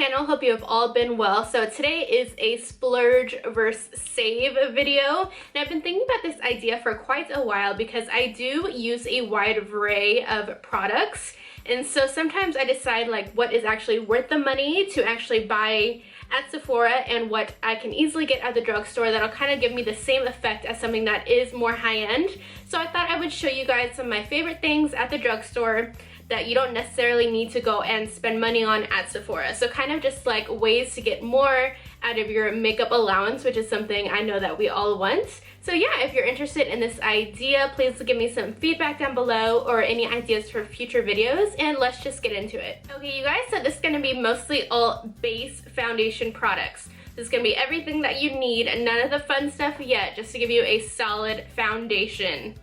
channel. Hope you have all been well. So today is a splurge versus save video, and I've been thinking about this idea for quite a while because I do use a wide array of products, and so sometimes I decide like what is actually worth the money to actually buy at Sephora and what I can easily get at the drugstore that'll kind of give me the same effect as something that is more high-end. So I thought I would show you guys some of my favorite things at the drugstore that you don't necessarily need to go and spend money on at Sephora. So kind of just like ways to get more out of your makeup allowance, which is something I know that we all want. So yeah, if you're interested in this idea, please give me some feedback down below or any ideas for future videos, and let's just get into it. Okay, you guys, so this is gonna be mostly all base foundation products. This is gonna be everything that you need and none of the fun stuff yet, just to give you a solid foundation.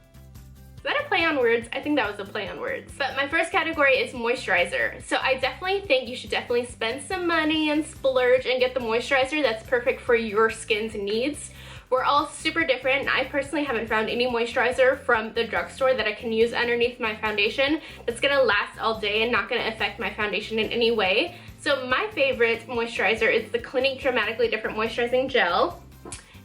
Is that a play on words? I think that was a play on words. But my first category is moisturizer. So I definitely think you should definitely spend some money and splurge and get the moisturizer that's perfect for your skin's needs. We're all super different, and I personally haven't found any moisturizer from the drugstore that I can use underneath my foundation that's gonna last all day and not gonna affect my foundation in any way. So my favorite moisturizer is the Clinique Dramatically Different Moisturizing Gel.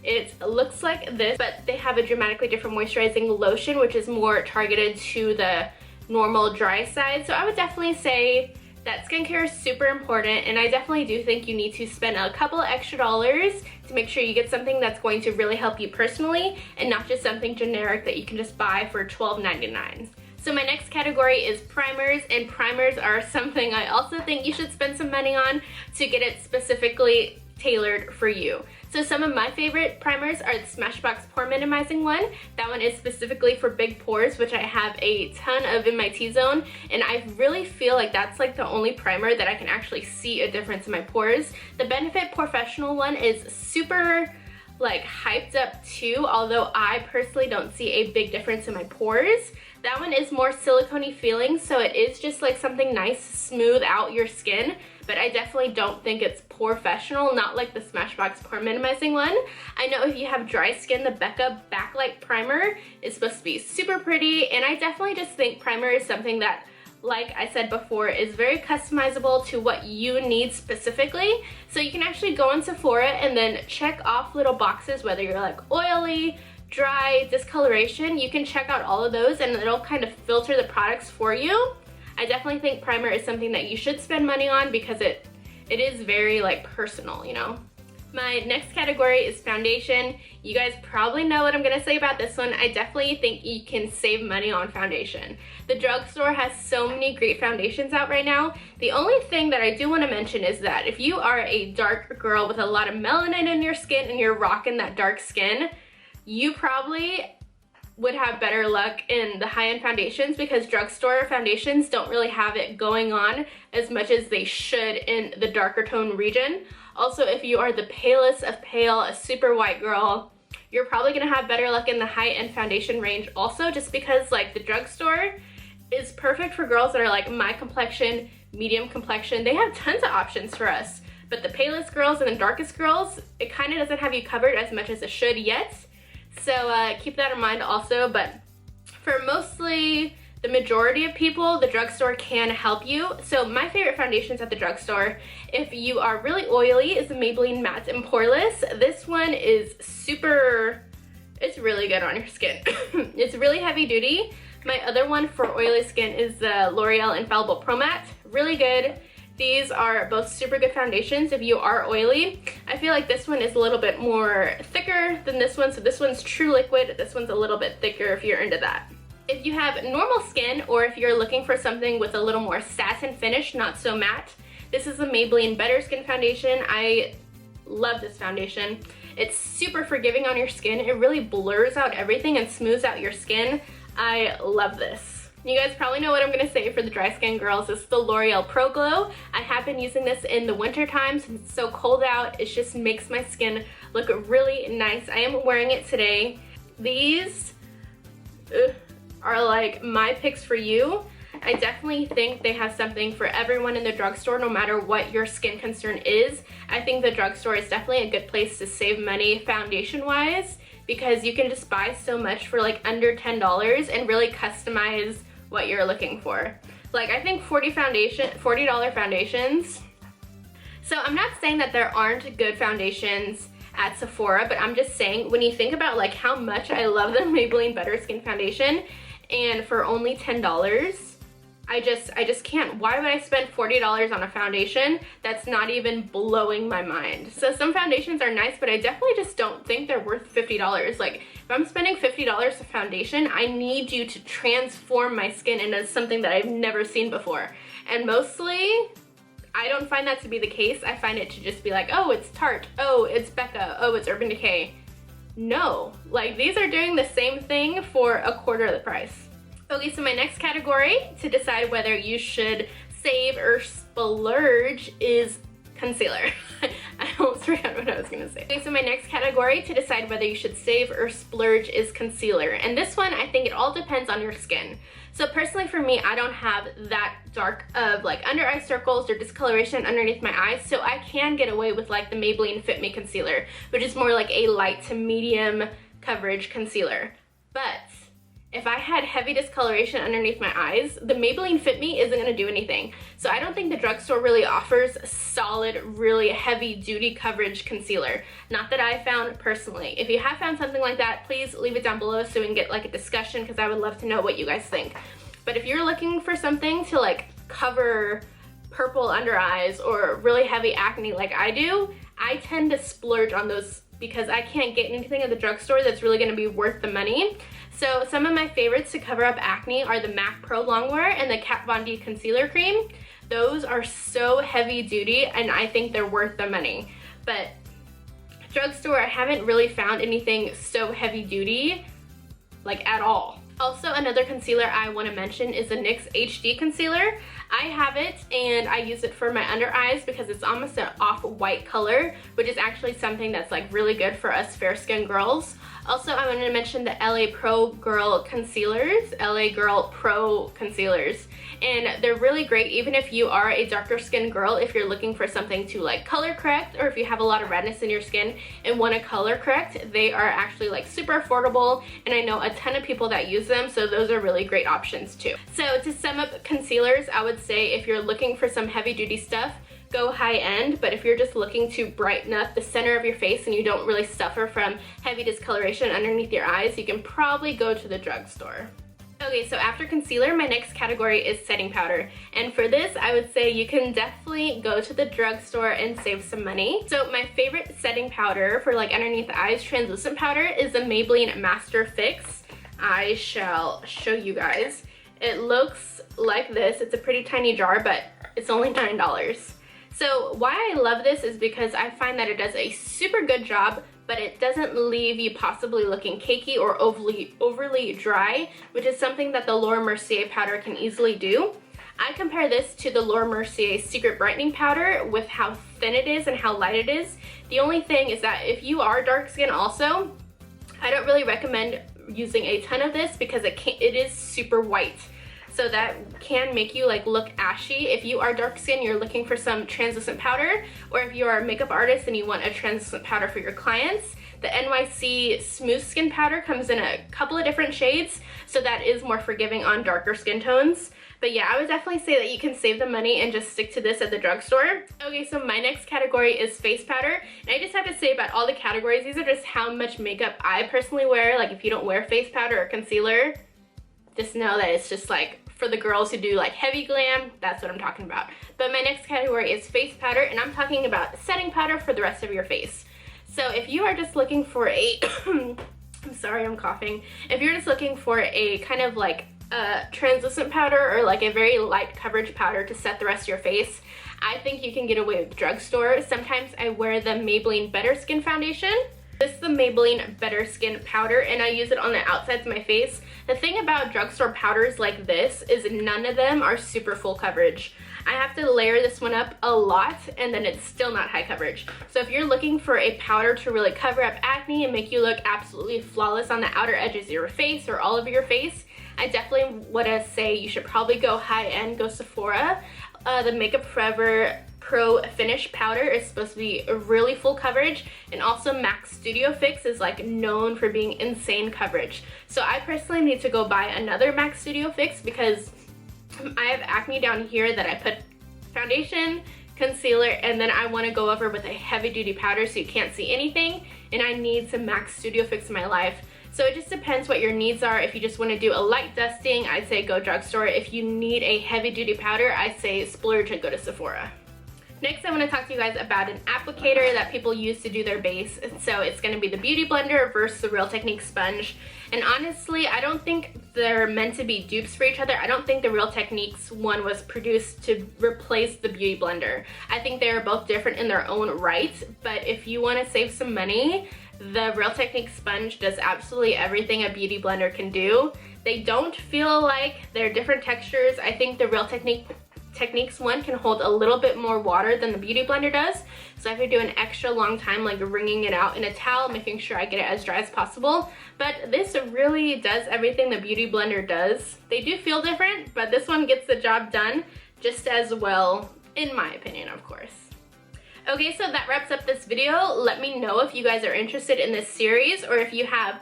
It looks like this, but they have a dramatically different moisturizing lotion, which is more targeted to the normal dry side. So I would definitely say that skincare is super important, and I definitely do think you need to spend a couple of extra dollars to make sure you get something that's going to really help you personally and not just something generic that you can just buy for $12.99. So my next category is primers, and primers are something I also think you should spend some money on to get it specifically tailored for you. So some of my favorite primers are the Smashbox Pore Minimizing one. That one is specifically for big pores, which I have a ton of in my T-zone, and I really feel like that's like the only primer that I can actually see a difference in my pores. The Benefit Professional one is super like hyped up too, although I personally don't see a big difference in my pores. That one is more silicone-y feeling, so it is just like something nice to smooth out your skin, but I definitely don't think it's professional, not like the Smashbox Pore Minimizing one. I know if you have dry skin, the Becca Backlight Primer is supposed to be super pretty, and I definitely just think primer is something that, like I said before, is very customizable to what you need specifically. So you can actually go on Sephora and then check off little boxes, whether you're like oily, dry, discoloration. You can check out all of those and it'll kind of filter the products for you. I definitely think primer is something that you should spend money on because it is very like personal, you know. My next category is foundation. You guys probably know what I'm gonna say about this one. I definitely think you can save money on foundation. The drugstore has so many great foundations out right now. The only thing that I do want to mention is that if you are a dark girl with a lot of melanin in your skin and you're rocking that dark skin, you probably would have better luck in the high-end foundations because drugstore foundations don't really have it going on as much as they should in the darker tone region. Also, if you are the palest of pale, a super white girl, you're probably gonna have better luck in the high-end foundation range also, just because like the drugstore is perfect for girls that are like my complexion, medium complexion. They have tons of options for us, but the palest girls and the darkest girls, it kind of doesn't have you covered as much as it should yet. So keep that in mind also, but for mostly the majority of people, the drugstore can help you. So my favorite foundations at the drugstore, if you are really oily, is the Maybelline Matte and Poreless. This one is super, it's really good on your skin. It's really heavy duty. My other one for oily skin is the L'Oreal Infallible Pro Matte. Really good. These are both super good foundations if you are oily. I feel like this one is a little bit more thicker than this one, so this one's true liquid. This one's a little bit thicker if you're into that. If you have normal skin, or if you're looking for something with a little more satin finish, not so matte, this is the Maybelline Better Skin Foundation. I love this foundation. It's super forgiving on your skin. It really blurs out everything and smooths out your skin. I love this. You guys probably know what I'm gonna say for the dry skin girls. It's the L'Oreal Pro Glow. I have been using this in the winter time since it's so cold out. It just makes my skin look really nice. I am wearing it today. These are like my picks for you. I definitely think they have something for everyone in the drugstore, no matter what your skin concern is. I think the drugstore is definitely a good place to save money foundation-wise because you can just buy so much for like under $10 and really customize what you're looking for. Like I think $40 foundations So I'm not saying that there aren't good foundations at Sephora, but I'm just saying when you think about like how much I love the Maybelline Better Skin Foundation, and for only $10, I just can't. Why would I spend $40 on a foundation that's not even blowing my mind? So some foundations are nice, but I definitely just don't think they're worth $50. Like if I'm spending $50 for foundation, I need you to transform my skin into something that I've never seen before. And mostly, I don't find that to be the case. I find it to just be like, oh, it's Tarte, oh, it's Becca, oh, it's Urban Decay. No, like these are doing the same thing for a quarter of the price. Okay, so my next category to decide whether you should save or splurge is concealer. I almost forgot what I was gonna say. Okay, so my next category to decide whether you should save or splurge is concealer. And this one, I think it all depends on your skin. So personally for me, I don't have that dark of like under eye circles or discoloration underneath my eyes, so I can get away with like the Maybelline Fit Me concealer, which is more like a light to medium coverage concealer. But if I had heavy discoloration underneath my eyes, the Maybelline Fit Me isn't gonna do anything. So I don't think the drugstore really offers solid, really heavy duty coverage concealer. Not that I found personally. If you have found something like that, please leave it down below so we can get like a discussion, because I would love to know what you guys think. But if you're looking for something to like cover purple under eyes or really heavy acne like I do, I tend to splurge on those because I can't get anything at the drugstore that's really gonna be worth the money. So some of my favorites to cover up acne are the MAC Pro Longwear and the Kat Von D Concealer Cream. Those are so heavy duty and I think they're worth the money. But drugstore, I haven't really found anything so heavy duty, like at all. Also, another concealer I want to mention is the NYX HD Concealer. I have it and I use it for my under eyes because it's almost an off-white color, which is actually something that's like really good for us fair-skinned girls. Also, I wanted to mention the LA Pro Girl Concealers, LA Girl Pro Concealers. And they're really great even if you are a darker skinned girl, if you're looking for something to like color correct, or if you have a lot of redness in your skin and want to color correct. They are actually like super affordable and I know a ton of people that use them, so those are really great options too. So to sum up concealers, I would say if you're looking for some heavy duty stuff, go high end, but if you're just looking to brighten up the center of your face and you don't really suffer from heavy discoloration underneath your eyes, you can probably go to the drugstore. Okay, so after concealer, my next category is setting powder. And for this, I would say you can definitely go to the drugstore and save some money. So my favorite setting powder for like underneath the eyes, translucent powder, is the Maybelline Master Fix. I shall show you guys. It looks like this. It's a pretty tiny jar, but it's only $9. So why I love this is because I find that it does a super good job, but it doesn't leave you possibly looking cakey or overly dry, which is something that the Laura Mercier powder can easily do. I compare this to the Laura Mercier Secret Brightening Powder with how thin it is and how light it is. The only thing is that if you are dark skin also, I don't really recommend using a ton of this because it is super white. So that can make you like look ashy. If you are dark skin, you're looking for some translucent powder, or if you are a makeup artist and you want a translucent powder for your clients, the NYC Smooth Skin Powder comes in a couple of different shades, so that is more forgiving on darker skin tones. But yeah, I would definitely say that you can save the money and just stick to this at the drugstore. Okay, so my next category is face powder. And I just have to say about all the categories, these are just how much makeup I personally wear. Like if you don't wear face powder or concealer, just know that it's just like for the girls who do like heavy glam, that's what I'm talking about. But my next category is face powder, and I'm talking about setting powder for the rest of your face. So if you are just looking for a, I'm sorry, I'm coughing. If you're just looking for a kind of like translucent powder or like a very light coverage powder to set the rest of your face, I think you can get away with drugstore. Sometimes I wear the Maybelline Better Skin Foundation. This is the Maybelline Better Skin Powder, and I use it on the outsides of my face. The thing about drugstore powders like this is none of them are super full coverage. I have to layer this one up a lot, and then it's still not high coverage. So if you're looking for a powder to really cover up acne and make you look absolutely flawless on the outer edges of your face or all over your face, I definitely would say you should probably go high end, go Sephora. The Makeup Forever Pro Finish Powder is supposed to be a really full coverage, and also MAC Studio Fix is like known for being insane coverage. So I personally need to go buy another MAC Studio Fix because I have acne down here that I put foundation, concealer, and then I want to go over with a heavy duty powder so you can't see anything, and I need some MAC Studio Fix in my life. So it just depends what your needs are. If you just want to do a light dusting, I'd say go drugstore. If you need a heavy duty powder, I'd say splurge and go to Sephora. Next, I want to talk to you guys about an applicator that people use to do their base. So it's going to be the Beauty Blender versus the Real Techniques sponge. And honestly, I don't think they're meant to be dupes for each other. I don't think the Real Techniques one was produced to replace the Beauty Blender. I think they are both different in their own right. But if you want to save some money, the Real Techniques sponge does absolutely everything a Beauty Blender can do. They don't feel like they're different textures. I think the Real Techniques one can hold a little bit more water than the Beauty Blender does. So I have to do an extra long time like wringing it out in a towel, making sure I get it as dry as possible. But this really does everything the Beauty Blender does. They do feel different, but this one gets the job done just as well, in my opinion, of course. Okay, so that wraps up this video. Let me know if you guys are interested in this series, or if you have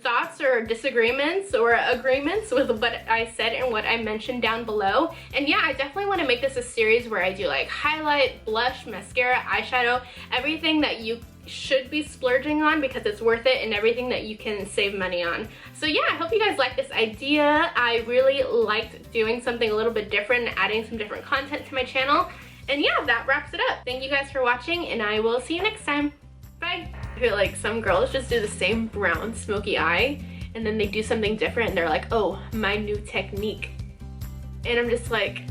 thoughts or disagreements or agreements with what I said and what I mentioned down below. And yeah, I definitely want to make this a series where I do like highlight, blush, mascara, eyeshadow, everything that you should be splurging on because it's worth it, and everything that you can save money on. So yeah, I hope you guys like this idea. I really liked doing something a little bit different, adding some different content to my channel. And yeah, that wraps it up. Thank you guys for watching, and I will see you next time. Bye. I feel like some girls just do the same brown smoky eye, and then they do something different and they're like, oh, my new technique. And I'm just like,